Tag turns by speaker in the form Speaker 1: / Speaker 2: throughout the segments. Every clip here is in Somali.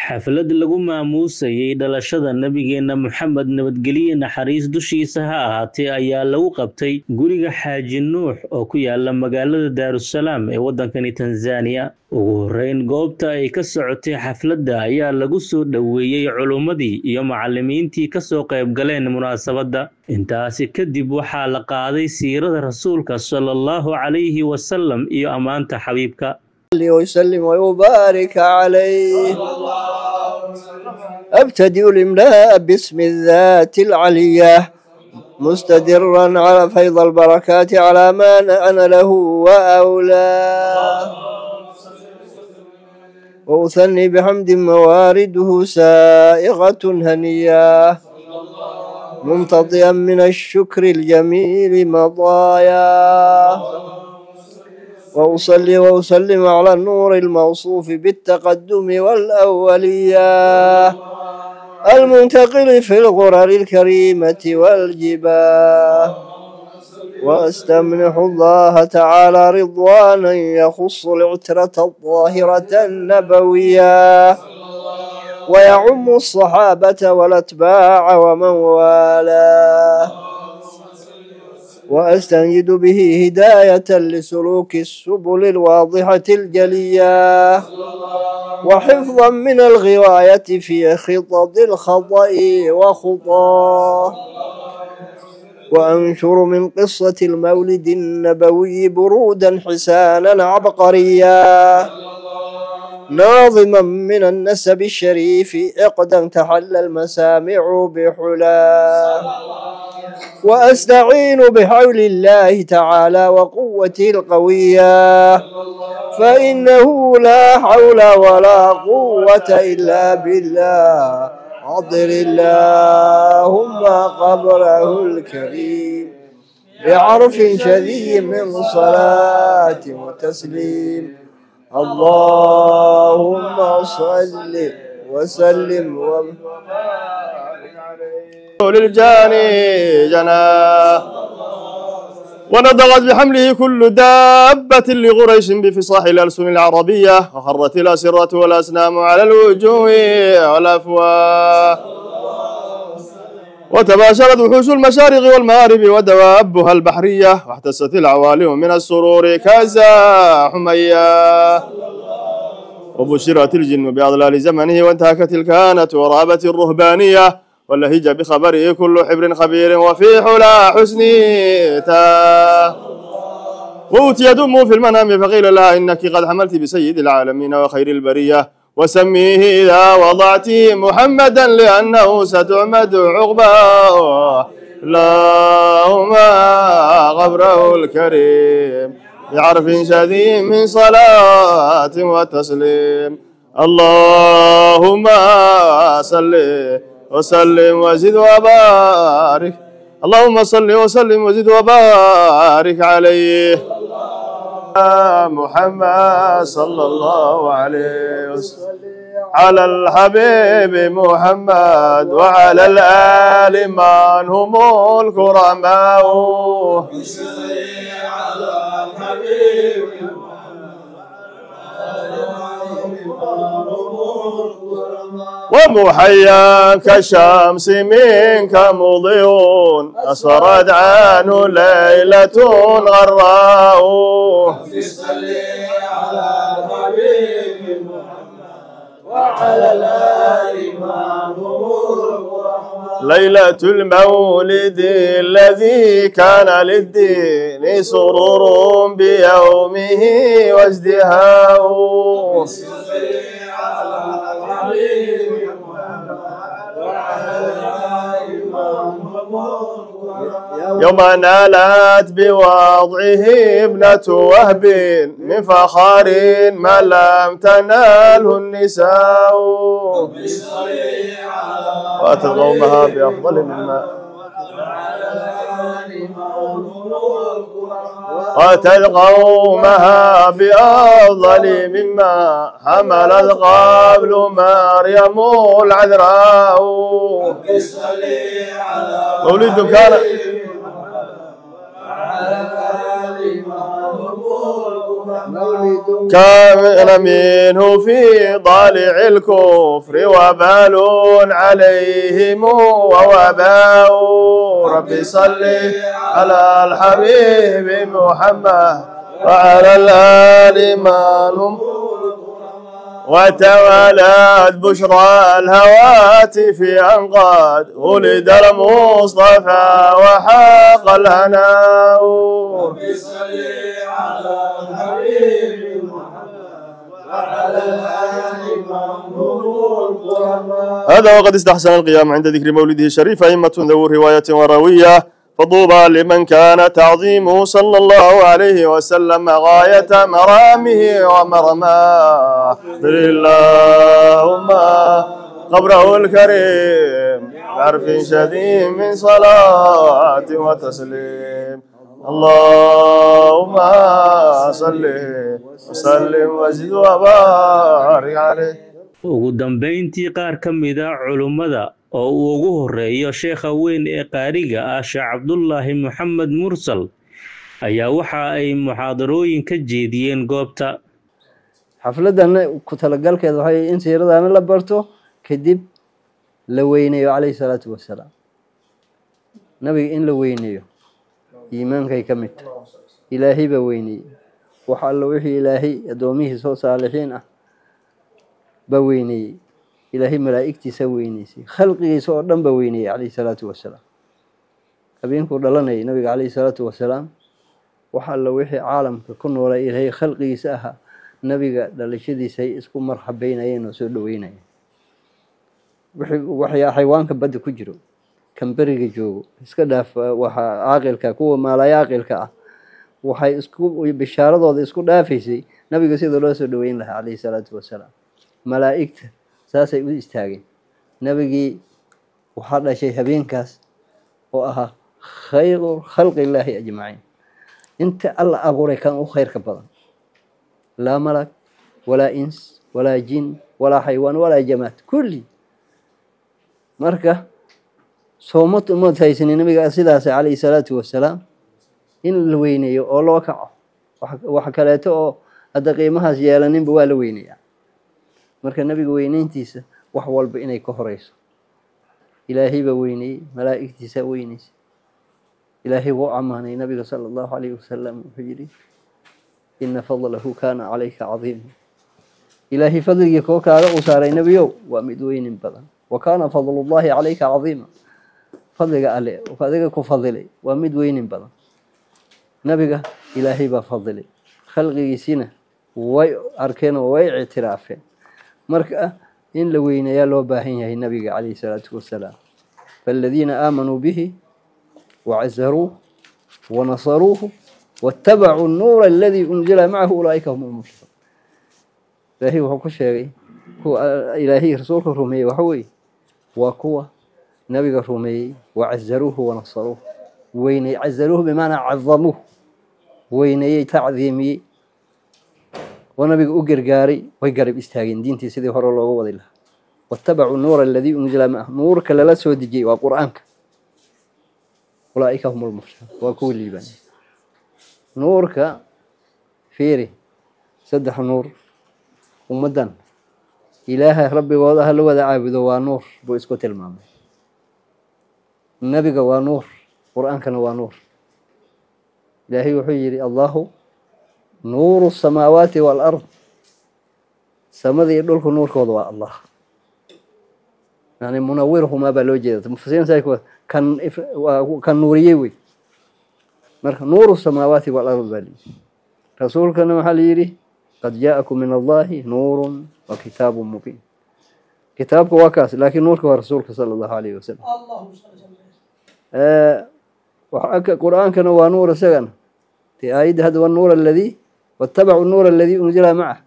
Speaker 1: xaflad lagu maamuusayay dhalashada nabigeena Maxamed nabadgelyo naxariis dushiisa ha ahaatee ayaa lagu qabtay guriga Xaaji Nuux oo ku yaala magaalada Daarusalaam ee wadankani Tanzania. ugu horeyn goobta ay ka socotay xafladda ayaa lagu soo dhaweeyay culumadii iyo macallimiintii ka soo qayb galeen munaasabadda. intaasi kadib waxaa la qaaday siirada rasuulka sallallahu alayhi wasallam iyo amaanta xabiibka.
Speaker 2: ويسلم ويبارك عليه. أبتدئ الإملاء باسم الذات العلية مستدرا على فيض البركات على ما أنا له وأولاه، وأثني بحمد موارده سائغة هنية ممتطئا من الشكر الجميل مضاياه، وأصلي وأسلم على النور الموصوف بالتقدم والأولية المنتقل في الغرر الكريمة والجباه، وأستمنح الله تعالى رضوانا يخص العترة الظاهرة النبوية ويعم الصحابة والأتباع ومن والاه، وأستنجد به هداية لسلوك السبل الواضحة الجلية وحفظا من الغواية في خطط الخطأ وخطاه، وأنشر من قصة المولد النبوي برودا حسانا عبقريا ناظما من النسب الشريف عقدا تحل المسامع بحلاه، وأستعين بحول الله تعالى وقوته القوية فإنه لا حول ولا قوة إلا بالله. عطر اللهم قبره الكريم بعرف شديد من صلاة وتسليم. اللهم صل وسلم
Speaker 3: للجاني جناه، ونضغت بحمله كل دابة لغريش بفصاح الألسن العربية، وخرت الأسرة والأسنام على الوجوه والأفواه، وتباشرت وحوش المشارق والمغارب ودوابها البحرية، واحتست العوالم من السرور كأسا حمية، وبشرت الجن بأضلال زمنه وانتهكت الكهانة ورابت الرهبانية، ولهج بخبره كل حبر خبير وفي حلا حسنيته، وأوتي دمه في المنام فقيل لها إنك قد حملت بسيد العالمين وخير البرية، وسميه إذا وضعت محمدا لأنه ستعمد عقباه. اللهم قبره الكريم بعرف شديد من صلاة وتسليم. اللهم صل وسلم وزد وبارك، اللهم صل وسلم وزد وبارك عليه. محمد صلى الله عليه وسلم على الحبيب محمد وعلى الآل من هم الكرماء، على الحبيب ومحيا كالشمس منك مضيء أسرت عنه ليلة غراء، على الحبيب محمد وعلى الآل ليلة المولد الذي كان للدين سرور بيومه وازدهاء، يوم نالت بوضعه ابنة وهب من فخار ما لم تناله النساء، وأتت قومها بأفضل مما وأتت قومها بأفضل مما حملت قبل مريم العذراء. مولد كان كان منه في ضالع الكفر وبال عليهم ووباء رب صل على الحبيب محمد وعلى الآل منهم وتوالت بشرى الهواتف أنقاد ولد المصطفى وحاق الهناء رب صل على الحبيب محمد وعلى الآل هذا وقد استحسن القيام عند ذكر مولده الشريف أئمة ذو رواية وروية فطوبى لمن كان تعظيمه صلى الله عليه وسلم غاية مرامه ومرماه اللهم قبره الكريم بعرف شديد من صلاة وتسليم اللهم صل وسلم وزد وبارك عليه.
Speaker 1: ugu dambeyntii qaar ka mid ah culummada oo uu ugu horeeyo sheekha weyn ee qaariga ah Sheekh Cabdullaahi Maxamed Mursal ayaa waxa ay muxaadarooyin ka jeediyeen goobta.
Speaker 2: xafladan ku talagalkeedu waxay in siiradaana la barto kadib la weyneeyo calayhi salaatu wasalaam. nabiga in la weyneeyo iimaankay ka mid tahay. ilaahay ba weyneeyay waxa alla wixii ilaahay adoomihiisa soo saalixiin ah ba weyneeyay. ilaahay malaa'igtiisa weyneysay khalqigiisa oo dhan ba weyneeyay calayhi salaatu wasalaam. habeenkuu dhalanayay nabiga calayhi salaatu wasalaam waxa alla wixii caalamka ku noolay ilaahay khalqigiisa ahaa nabiga dhalashadiisa ay isku marxabeynayeen oo soo dhaweynayeen. wixii xayawaanka badda ku jiro kan bariga joogo iska dhaaf waxa caaqilka kuwa maalaya caaqilka ah waxay isku bishaaradooda isku dhaafaysay nabiga sidoo loo soo dhaweyn lahaa calayhi salaatu wasalaam. malaa'igta saasay u istaageen nabigii waxaa dhashay habeenkaas oo ahaa khayru khalqillaahi ajmaciin. inta alla abuuray kan u khayrka badan laa malag walaa ins walaa jin walaa xaywaan walaa jamaad kulli. marka soomad uma haysanin nabiga sidaas calayhi salaatu wasalaam in la weyneeyo oo loo kaco wax kaleeto oo hadda qiimahaas yeelaninba waa la weyneeyaa. marka nabiga weyneyntiisa wax walba inay ka horeyso. ilaahay ba weyneeyay malaa'igtiisa weyneysay. ilaahay wuu amaanay nabiga sallallahu alayhi wasallam wuxuu yiri inna fadlahu kana alayka azim. ilaahay fadliga koo kaaga u saaray nabiyow waa mid weynin badan. wa kana fadlullahi alayka azima. fadliga alle oo adiga ku fadlay waa mid weynin badan. nabiga ilaahay ba fadlay khalqigiisina way arkeen oo way ictiraafeen. marka in la weyneeyaa loo baahan yahay nabiga calayhi salaatu wasalaam. فالذين آمنوا به وعزروه ونصروه واتبعوا النور الذي أنزل معه أولئك هم المفلحون. إلهي وحكو الشيء هو إلهي رسوله رمي وحوي وقوة نبي رمي وعزروه ونصروه وين عزروه بمعنى عظموه وين تعظيمي ونبي أجر جاري ويقرب استاجين دينتي سيدي هر الله وضي الله. واتبعوا النور الذي أنزل معه نور كلا سود جي وقرآنك أولئك هم المفلحون. وكل بني نورك فيري سدح نور ومدن إله ربي وضع له وذا عابد ونور بوسكوت المام. النبي ونور قرآن كان ونور. إلهي وحيري الله نور السماوات والأرض. سمذي يدلك نور كوضواء الله يعني منورهما بلوجه مفسرين سايكو كان نوريوي مرك نور السماوات والأرض بالي. رسول كان محليري قد جاءكم من الله نور وكتاب مبين. كتابك وكاس لكن نورك ورسولك صلى الله عليه وسلم. وحكى القرآن كان ونور سجن تأيد هذا النور الذي واتبعوا النور الذي أنزل معه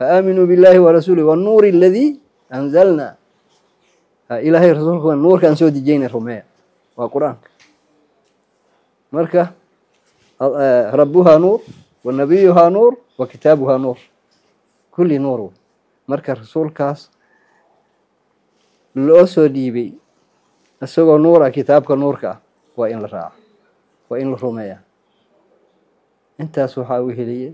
Speaker 2: فآمنوا بالله ورسوله والنور الذي أنزلنا. إلهي رسولك والنور كان سود جين الرمية وقرآن مركة ربها نور والنبيها نور وكتابها نور كل نور. مركة رسول كاس لو ديبي السوق نور كتابك نورك وإن الراع وإن الرمية intaas waxaa u heliyay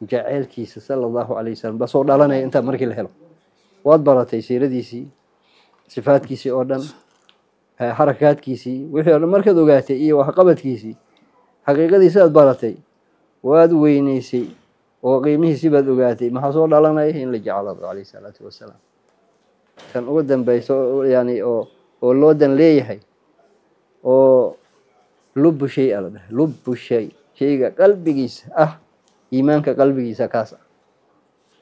Speaker 2: jaceelkiisa sallallahu alayhi wasallam basoo dhalanay inta markii la helo waad baratay siiradiisii sifaadkiisii oo dhan harakaadkiisii wixii oo dhan markaad ogaatay iyo wax qabadkiisii xaqiiqadiisa aad baratay waad weynaysay oo qiimihiisii baad ogaatay maxaa soo dhalanay in la jeclaado alayhi salaatu wasalaam kan ugu dambayso yani oo loo dan leeyahay oo lubbu shay ala lubbu shay shayga qalbigiisa iimaanka qalbigiisa kaas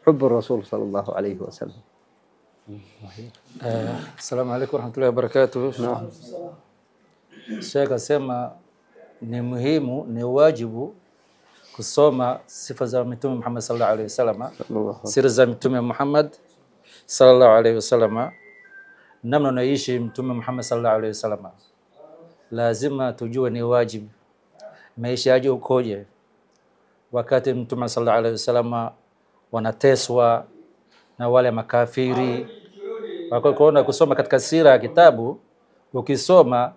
Speaker 2: xubbu rasuul sallallahu alayhi wasallam.
Speaker 4: Assalamu alaykum warahmatullahi wabarakatuh. Sheikh asema ni muhimu, ni wajibu kusoma sifa za Mtume Muhammad sallallahu alayhi wasallam, siri za Mtume Muhammad sallallahu alayhi wasallam, namna naishi Mtume Muhammad sallallahu alayhi wasallam. Lazima tujue, ni wajibu maisha yake ukoje wakati Mtume sallallahu alayhi wasallam wanateswa na wale makafiri. Wakaona kusoma katika sira ya kitabu, ukisoma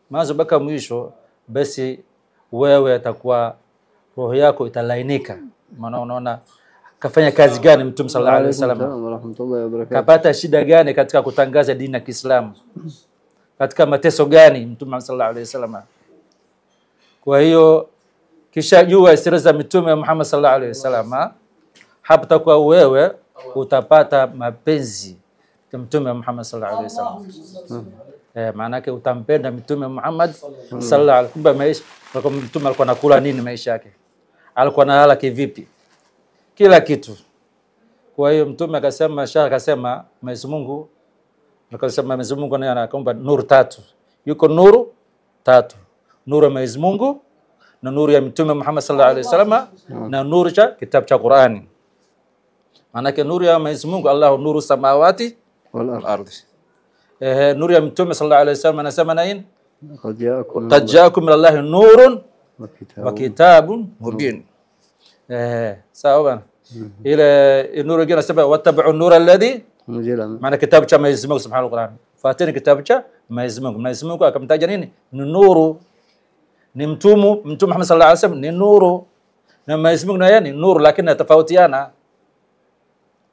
Speaker 4: mwanzo mpaka mwisho, basi wewe atakuwa roho yako italainika. Maana unaona kafanya kazi gani Mtume sallallahu alayhi wasallam, kapata shida gani katika kutangaza dini ya Kiislamu, katika mateso gani Mtume sallallahu alayhi wasallam. Kwa hiyo kisha jua siri za Mtume Muhammad sallallahu alayhi wasallam, hapo takuwa wewe utapata mapenzi ya Mtume Muhammad sallallahu alayhi wasallam. Maana yake utampenda Mtume Muhammad sallallahu alayhi wasallam. Maisha kwa Mtume alikuwa anakula nini, maisha yake alikuwa analala kivipi, kila kitu. Kwa hiyo Mtume akasema, Sheikh akasema, Mwenyezi Mungu akasema, Mwenyezi Mungu anakuumba nuru tatu. Yuko nuru tatu: nuru ya Mwenyezi Mungu, na nuru ya Mtume Muhammad sallallahu alayhi wasallam, na nuru cha kitabu cha Qur'ani. Maana yake nuru ya Mwenyezi Mungu, Allahu nuru samawati wal ardi. Nuru ya Mtume sallallahu alayhi wasallam anasema nini? Qad jaakum min Allahi nurun wa kitabun mubin. Sawa bana. Ile nuru gani anasema wattabi'u nura alladhi unzila, maana kitabu cha Mwenyezi Mungu subhanahu wa ta'ala. Fuateni kitabu cha Mwenyezi Mungu. Mwenyezi Mungu akamtaja nini? Ni nuru. Ni Mtume Muhammad sallallahu alayhi wasallam ni nuru, na Mwenyezi Mungu naye ni nuru, lakini tofautiana.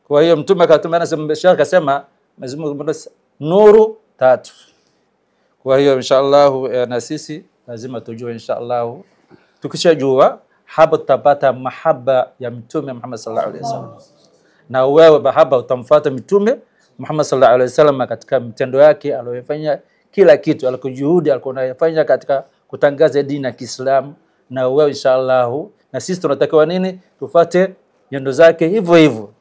Speaker 4: Kwa hiyo Mtume akatumana Sheikh akasema Mwenyezi Mungu nuru tatu. Kwa hiyo inshallah na sisi lazima tujue inshallah, tukishajua hapo tutapata mahaba ya Mtume Muhammad sallallahu alayhi wasallam, na wewe mahaba utamfuata Mtume Muhammad sallallahu alayhi wasallam katika mtendo yake aliyofanya, kila kitu alikojuhudi alikuwa anafanya katika kutangaza dini ya Kiislamu. Na wewe inshallah, na sisi tunatakiwa nini? Tufuate nyendo zake hivyo hivyo.